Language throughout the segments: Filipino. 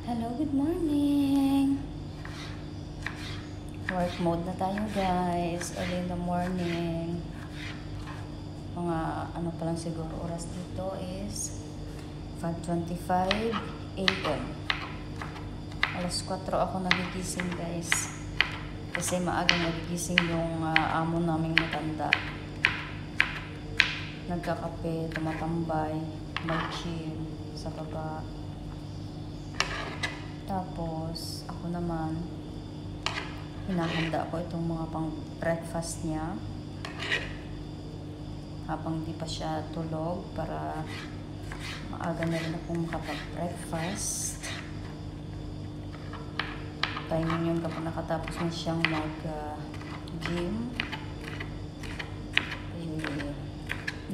Hello, good morning. Work mode na tayo guys. Early in the morning. Mga ano pa lang siguro oras dito is 5:25 AM. Alas 4 ako nagigising guys. Kasi maagang nagigising yung amo naming matanda. Nagkakape, tumatambay, mag-gym sa baba. Tapos, ako naman, hinahanda ko itong mga pang breakfast niya. Habang di pa siya tulog para maaga na rin akong makapag-breakfast. Timing yun kapag nakatapos na siyang mag-gym.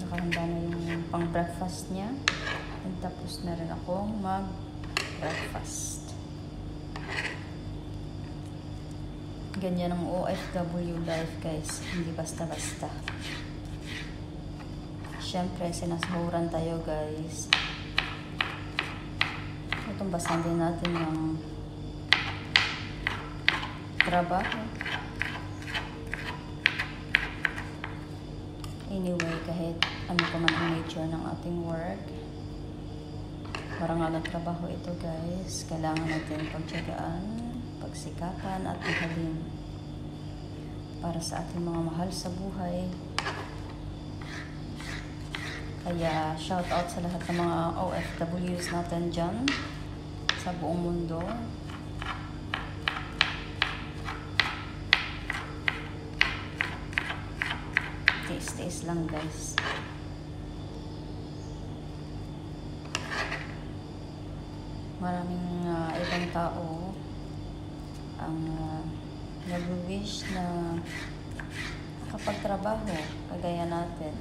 Nakahanda na yung pang-breakfast niya. And tapos na rin akong mag-breakfast. Ganyan ang OFW life guys, hindi basta-basta. Siyempre, sinasahuran tayo guys. Itong basahin din natin yung trabaho. Anyway, kahit ano pa man ang nature ng ating work, marangal na trabaho ito guys. Kailangan natin pagtiyagaan, pagsikapan at mahalin para sa ating mga mahal sa buhay. Kaya shout out sa lahat ng mga OFWs natin dyan sa buong mundo. Taste lang guys. Maraming ibang tao ang nag-wish na kapagtrabaho kagaya natin.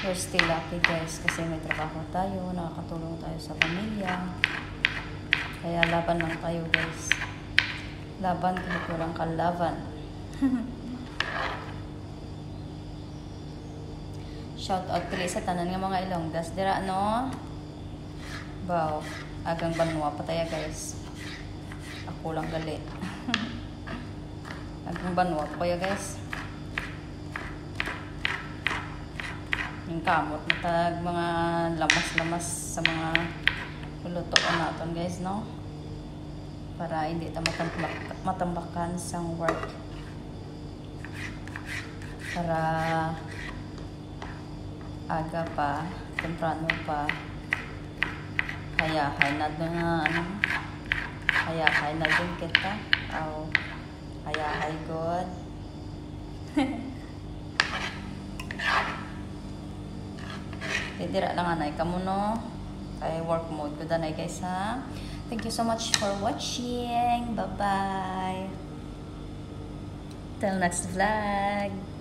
We're still lucky guys kasi may trabaho tayo, nakakatulong tayo sa pamilya. Kaya laban lang tayo guys. Laban kahit walang kalaban. Shout out pili sa tanan ng mga Ilonggas dira no. Wow, agang banwa pa tayo guys. Ako lang gali. Agang banwa pa kaya guys. Yung kamot matag mga lamas-lamas sa mga lutoan natin guys no. Para hindi ta matambakan sa work. Para aga pa, temprano pa. Hayahay na din hayahay na din kita. Oh, hayahay good. Didira lang anay kamo no. Kay work mode ko danay guys ha. Thank you so much for watching. Bye bye. Till next vlog.